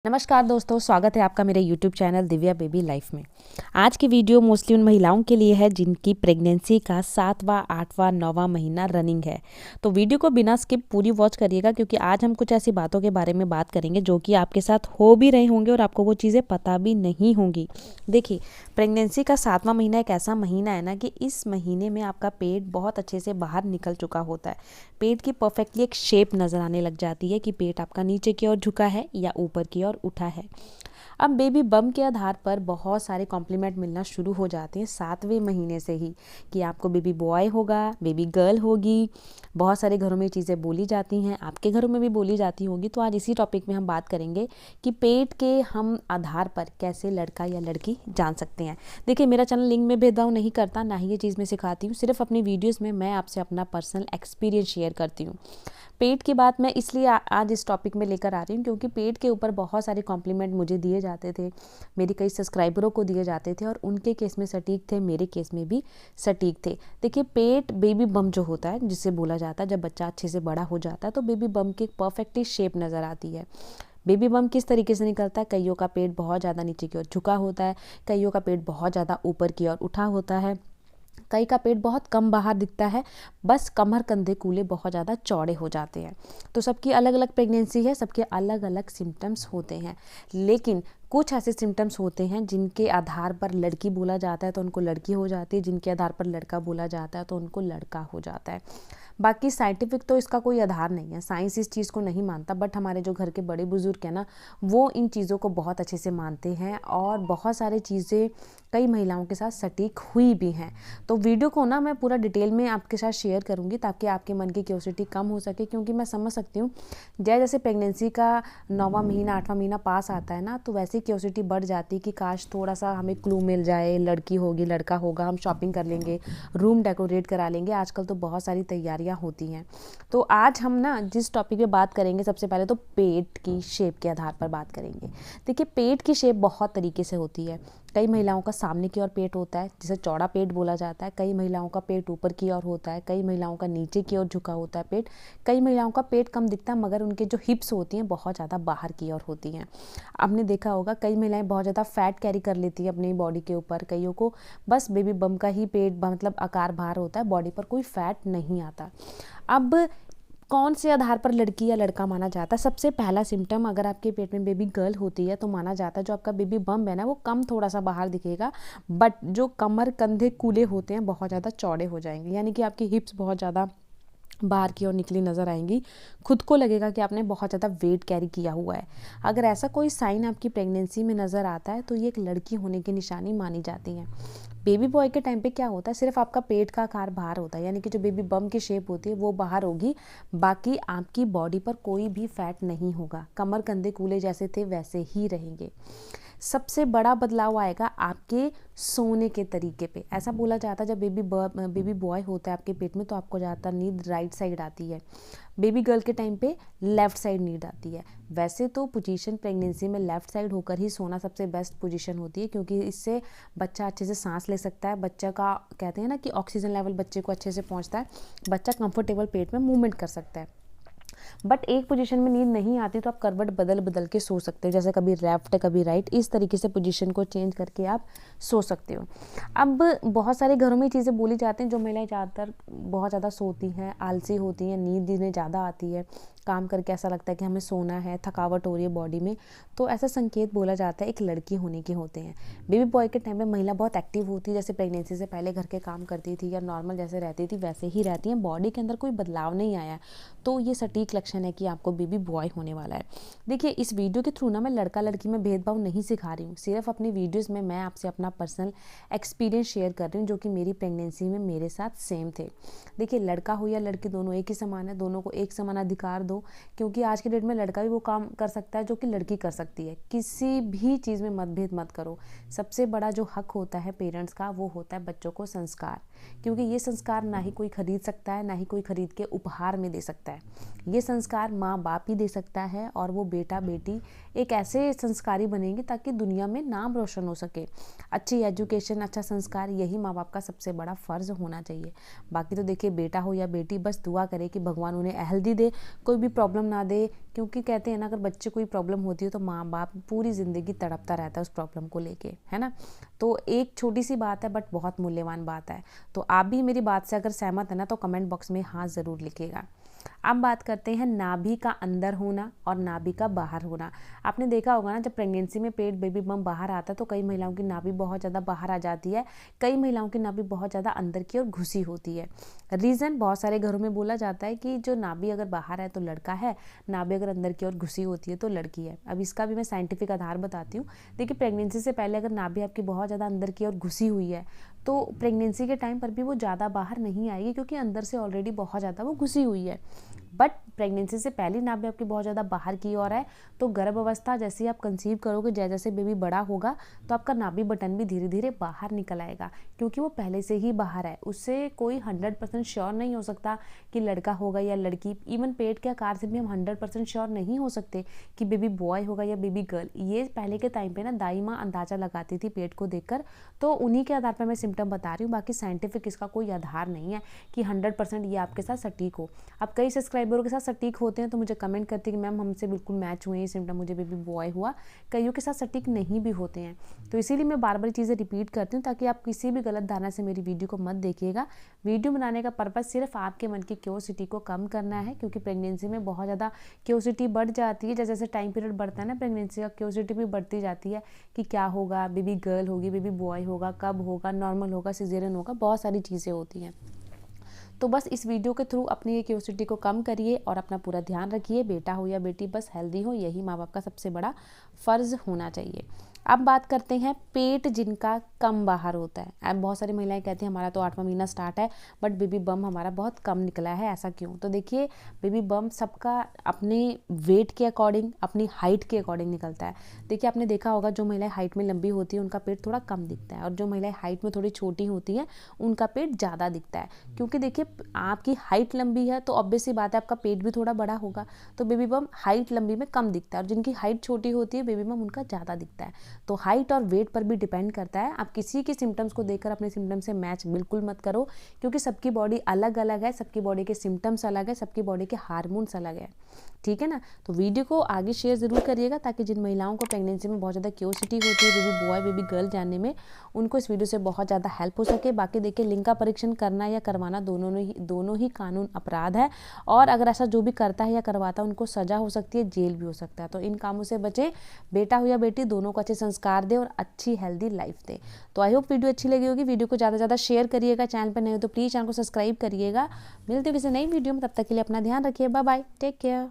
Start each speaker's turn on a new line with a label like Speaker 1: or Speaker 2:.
Speaker 1: नमस्कार दोस्तों, स्वागत है आपका मेरे YouTube channel Divya baby life में। आज की वीडियो मोस्टली उन महिलाओं के लिए है जिनकी प्रेगनेंसी का 7वां, 8वां, 9वां महीना रनिंग है। तो वीडियो को बिना स्किप पूरी वॉच करिएगा, क्योंकि आज हम कुछ ऐसी बातों के बारे में बात करेंगे जो कि आपके साथ हो भी रहे होंगे और आपको वो चीज़ें पता भी नहीं होंगी। देखिए, प्रेगनेंसी का 7वां महीना एक ऐसा महीना है ना कि इस महीने में आपका पेट बहुत अच्छे से बाहर निकल चुका होता है। पेट की परफेक्टली एक शेप नज़र आने लग जाती है कि पेट आपका नीचे की ओर झुका है या ऊपर की ओर उठा है। अब बेबी बम के आधार पर बहुत सारे कॉम्प्लीमेंट मिलना शुरू हो जाते हैं 7वें महीने से ही, कि आपको बेबी बॉय होगा, बेबी गर्ल होगी। बहुत सारे घरों में चीज़ें बोली जाती हैं, आपके घरों में भी बोली जाती होगी। तो आज इसी टॉपिक में हम बात करेंगे कि पेट के हम आधार पर कैसे लड़का या लड़की जान सकते हैं। देखिए, मेरा चैनल लिंग में भेदभाव नहीं करता, ना ही ये चीज़ मैं सिखाती हूँ। सिर्फ अपनी वीडियोज़ में मैं आपसे अपना पर्सनल एक्सपीरियंस शेयर करती हूँ। पेट की बात मैं इसलिए आज इस टॉपिक में लेकर आ रही हूँ क्योंकि पेट के ऊपर बहुत सारे कॉम्प्लीमेंट मुझे दिए जाते थे, मेरी कई सब्सक्राइबरों को दिए जाते थे और उनके केस में सटीक थे, मेरे केस में भी सटीक थे। देखिए, पेट बेबी बम जो होता है, जिसे बोला जाता है, जब बच्चा अच्छे से बड़ा हो जाता है तो बेबी बम की परफेक्टली शेप नज़र आती है। बेबी बम किस तरीके से निकलता है? कईयों का पेट बहुत ज़्यादा नीचे की ओर झुका होता है, कईयों का पेट बहुत ज़्यादा ऊपर की ओर उठा होता है, कई का पेट बहुत कम बाहर दिखता है, बस कमर कंधे कूल्हे बहुत ज़्यादा चौड़े हो जाते हैं। तो सबकी अलग अलग प्रेगनेंसी है, सबके अलग अलग सिम्टम्स होते हैं, लेकिन कुछ ऐसे सिम्टम्स होते हैं जिनके आधार पर लड़की बोला जाता है तो उनको लड़की हो जाती है, जिनके आधार पर लड़का बोला जाता है तो उनको लड़का हो जाता है। बाकी साइंटिफिक तो इसका कोई आधार नहीं है, साइंस इस चीज़ को नहीं मानता, बट हमारे जो घर के बड़े बुजुर्ग हैं ना, वो इन चीज़ों को बहुत अच्छे से मानते हैं और बहुत सारी चीज़ें कई महिलाओं के साथ सटीक हुई भी हैं। तो वीडियो को ना मैं पूरा डिटेल में आपके साथ शेयर करूंगी ताकि आपके मन की क्यूरियोसिटी कम हो सके, क्योंकि मैं समझ सकती हूँ जैसे प्रेगनेंसी का 9वां महीना 8वां महीना पास आता है ना, तो वैसे क्यूरियोसिटी बढ़ जाती है कि काश थोड़ा सा हमें क्लू मिल जाए, लड़की होगी लड़का होगा, हम शॉपिंग कर लेंगे, रूम डेकोरेट करा लेंगे। आजकल तो बहुत सारी तैयारियां होती हैं। तो आज हम ना जिस टॉपिक पे बात करेंगे, सबसे पहले तो पेट की शेप के आधार पर बात करेंगे। देखिए, पेट की शेप बहुत तरीके से होती है। कई महिलाओं का सामने की ओर पेट होता है, जिसे चौड़ा पेट बोला जाता है। कई महिलाओं का पेट ऊपर की ओर होता है, कई महिलाओं का नीचे की ओर झुका होता है पेट। कई महिलाओं का पेट कम दिखता है, मगर उनके जो हिप्स होती हैं बहुत ज़्यादा बाहर की ओर होती हैं। आपने देखा होगा कई महिलाएं बहुत ज़्यादा फैट कैरी कर लेती हैं अपनी बॉडी के ऊपर। कईयों को बस बेबी बम का ही पेट मतलब आकार बाहर होता है, बॉडी पर कोई फैट नहीं आता। अब कौन से आधार पर लड़की या लड़का माना जाता है? सबसे पहला सिम्टम, अगर आपके पेट में बेबी गर्ल होती है तो माना जाता है जो आपका बेबी बम है ना, वो कम थोड़ा सा बाहर दिखेगा, बट जो कमर कंधे कूले होते हैं बहुत ज़्यादा चौड़े हो जाएंगे, यानी कि आपकी हिप्स बहुत ज़्यादा बाहर की ओर निकली नज़र आएंगी। खुद को लगेगा कि आपने बहुत ज़्यादा वेट कैरी किया हुआ है। अगर ऐसा कोई साइन आपकी प्रेगनेंसी में नज़र आता है तो ये एक लड़की होने की निशानी मानी जाती है। बेबी बॉय के टाइम पे क्या होता है, सिर्फ आपका पेट का आकार बाहर होता है, यानी कि जो बेबी बम की शेप होती है वो बाहर होगी, बाकी आपकी बॉडी पर कोई भी फैट नहीं होगा, कमर कंधे कूले जैसे थे वैसे ही रहेंगे। सबसे बड़ा बदलाव आएगा आपके सोने के तरीके पे। ऐसा बोला जाता है जब बेबी बॉय होता है आपके पेट में तो आपको ज़्यादातर नींद राइट साइड आती है, बेबी गर्ल के टाइम पे लेफ़्ट साइड नींद आती है। वैसे तो पोजीशन प्रेगनेंसी में लेफ़्ट साइड होकर ही सोना सबसे बेस्ट पोजीशन होती है, क्योंकि इससे बच्चा अच्छे से सांस ले सकता है, बच्चा का कहते हैं ना कि ऑक्सीजन लेवल बच्चे को अच्छे से पहुंचता है, बच्चा कंफर्टेबल पेट में मूवमेंट कर सकता है। बट एक पोजीशन में नींद नहीं आती तो आप करवट बदल बदल के सो सकते हो, जैसे कभी लेफ्ट कभी राइट, इस तरीके से पोजीशन को चेंज करके आप सो सकते हो। अब बहुत सारे घरों में चीज़ें बोली जाती हैं, जो महिलाएं ज़्यादातर बहुत ज़्यादा सोती हैं, आलसी होती हैं, नींद इन्हें ज़्यादा आती है, काम करके ऐसा लगता है कि हमें सोना है, थकावट हो रही है बॉडी में, तो ऐसा संकेत बोला जाता है एक लड़की होने के होते हैं। बेबी बॉय के टाइम में महिला बहुत एक्टिव होती है, जैसे प्रेगनेंसी से पहले घर के काम करती थी या नॉर्मल जैसे रहती थी वैसे ही रहती हैं, बॉडी के अंदर कोई बदलाव नहीं आया, तो ये सटीक लक्षण है कि आपको बेबी बॉय होने वाला है। देखिए, इस वीडियो के थ्रू ना मैं लड़का लड़की में भेदभाव नहीं सिखा रही हूँ, सिर्फ अपनी वीडियोज़ में मैं आपसे अपना पर्सनल एक्सपीरियंस शेयर कर रही हूँ, जो कि मेरी प्रेगनेंसी में मेरे साथ सेम थे। देखिए, लड़का हो या लड़की दोनों एक ही समान है, दोनों को एक समान अधिकार दो, क्योंकि आज के डेट में लड़का भी वो काम कर सकता है जो कि लड़की कर सकती है। किसी भी चीज़ में मतभेद मत करो। सबसे बड़ा जो हक होता है पेरेंट्स का, वो होता है बच्चों को संस्कार, क्योंकि ये संस्कार ना ही कोई खरीद सकता है, ना ही कोई खरीद के उपहार में दे सकता है। ये संस्कार माँ बाप ही दे सकता है, और वो बेटा बेटी एक ऐसे संस्कारी बनेंगे ताकि दुनिया में नाम रोशन हो सके। अच्छी एजुकेशन, अच्छा संस्कार, यही माँ बाप का सबसे बड़ा फ़र्ज़ होना चाहिए। बाकी तो देखिए, बेटा हो या बेटी, बस दुआ करे कि भगवान उन्हें हेल्दी दे, कोई भी प्रॉब्लम ना दे, क्योंकि कहते हैं ना अगर बच्चे कोई प्रॉब्लम होती है तो माँ बाप पूरी ज़िंदगी तड़पता रहता है उस प्रॉब्लम को लेके, है ना। तो एक छोटी सी बात है बट बहुत मूल्यवान बात है। तो आप भी मेरी बात से अगर सहमत है ना तो कमेंट बॉक्स में हाँ ज़रूर लिखिएगा। अब बात करते हैं नाभि का अंदर होना और नाभि का बाहर होना। आपने देखा होगा ना, जब प्रेगनेंसी में पेट बेबी बम बाहर आता है तो कई महिलाओं की नाभि बहुत ज़्यादा बाहर आ जाती है, कई महिलाओं की नाभि बहुत ज़्यादा अंदर की ओर घुसी होती है। रीज़न बहुत सारे घरों में बोला जाता है कि जो नाभि अगर बाहर है तो लड़का है, नाभि अगर अंदर की ओर घुसी होती है तो लड़की है। अब इसका भी मैं साइंटिफिक आधार बताती हूँ। देखिए, प्रेगनेंसी से पहले अगर नाभि आपकी बहुत ज़्यादा अंदर की ओर घुसी हुई है तो प्रेगनेंसी के टाइम पर भी वो ज़्यादा बाहर नहीं आएगी, क्योंकि अंदर से ऑलरेडी बहुत ज़्यादा वो घुसी हुई है। बट प्रेगनेंसी से पहली नाभि आपकी बहुत ज़्यादा बाहर की ओर है तो गर्भ अवस्था जैसे ही आप कंसीव करोगे, जैसे जैसे बेबी बड़ा होगा तो आपका नाभि बटन भी धीरे धीरे बाहर निकल आएगा, क्योंकि वो पहले से ही बाहर है। उससे कोई 100% श्योर नहीं हो सकता कि लड़का होगा या लड़की। इवन पेट के आकार से भी हम 100% श्योर नहीं हो सकते कि बेबी बॉय होगा या बेबी गर्ल। ये पहले के टाइम पे ना दाई माँ अंदाजा लगाती थी पेट को देखकर, तो उन्हीं के आधार पर मैं सिम्टम बता रही हूँ। बाकी साइंटिफिक इसका कोई आधार नहीं है कि 100% ये आपके साथ सटीक हो। अब कई सब्सक्राइबरों के साथ सटीक होते हैं तो मुझे कमेंट करते हैं कि मैम हमसे बिल्कुल मैच हुए, ये सिम्टम मुझे बेबी बॉय हुआ। कईयों के साथ सटीक नहीं भी होते हैं, तो इसीलिए मैं बार बार चीज़ें रिपीट करती हूँ ताकि आप किसी भी गलत धारणा से मेरी वीडियो को मत देखिएगा। वीडियो बनाने का पर्पज़ सिर्फ आपके मन की क्यूरियोसिटी को कम करना है, क्योंकि प्रेगनेंसी में बहुत ज़्यादा क्यूरियोसिटी बढ़ जाती है। जैसे जैसे टाइम पीरियड बढ़ता है ना प्रेगनेंसी का, क्यूरियोसिटी भी बढ़ती जाती है कि क्या होगा, बेबी गर्ल होगी, बेबी बॉय होगा, कब होगा, नॉर्मल होगा, सिजेरियन होगा, बहुत सारी चीज़ें होती हैं। तो बस इस वीडियो के थ्रू अपनी क्यूरियोसिटी को कम करिए और अपना पूरा ध्यान रखिए। बेटा हो या बेटी बस हेल्दी हो, यही माँ बाप का सबसे बड़ा फ़र्ज़ होना चाहिए। अब बात करते हैं पेट जिनका कम बाहर होता है। अब बहुत सारी महिलाएं कहती हैं हमारा तो 8वां महीना स्टार्ट है बट बेबी बम हमारा बहुत कम निकला है, ऐसा क्यों? तो देखिए, बेबी बम सबका अपने वेट के अकॉर्डिंग, अपनी हाइट के अकॉर्डिंग निकलता है। देखिए, आपने देखा होगा जो महिलाएं हाइट में लंबी होती है उनका पेट थोड़ा कम दिखता है, और जो महिलाएं हाइट में थोड़ी छोटी होती हैं उनका पेट ज़्यादा दिखता है। क्योंकि देखिए, आपकी हाइट लंबी है तो ऑब्वियस सी बात है आपका पेट भी थोड़ा बड़ा होगा, तो बेबी बम हाइट लंबी में कम दिखता है, और जिनकी हाइट छोटी होती है बेबी बम उनका ज़्यादा दिखता है। तो हाइट और वेट पर भी डिपेंड करता है। आप किसी के सिम्टम्स को देखकर अपने सिम्टम से मैच बिल्कुल मत करो, क्योंकि सबकी बॉडी अलग अलग है, सबकी बॉडी के सिम्टम्स अलग है, सबकी बॉडी के हार्मोन्स अलग है, ठीक है ना। तो वीडियो को आगे शेयर ज़रूर करिएगा ताकि जिन महिलाओं को प्रेगनेंसी में बहुत ज़्यादा क्यूरियोसिटी होती है बेबी बॉय बेबी गर्ल जानने में, उनको इस वीडियो से बहुत ज़्यादा हेल्प हो सके। बाकी देखिए, लिंग का परीक्षण करना या करवाना दोनों ही कानून अपराध है, और अगर ऐसा जो भी करता है या करवाता है उनको सज़ा हो सकती है, जेल भी हो सकता है। तो इन कामों से बचे, बेटा हो या बेटी दोनों को अच्छे संस्कार दे और अच्छी हेल्दी लाइफ दे। तो आई होप वीडियो अच्छी लगी होगी। वीडियो को ज़्यादा से ज़्यादा शेयर करिएगा। चैनल पर नए हो तो प्लीज़ चैनल को सब्सक्राइब करिएगा। मिलते हैं किसी नई वीडियो में, तब तक के लिए अपना ध्यान रखिए। Bye bye, take care.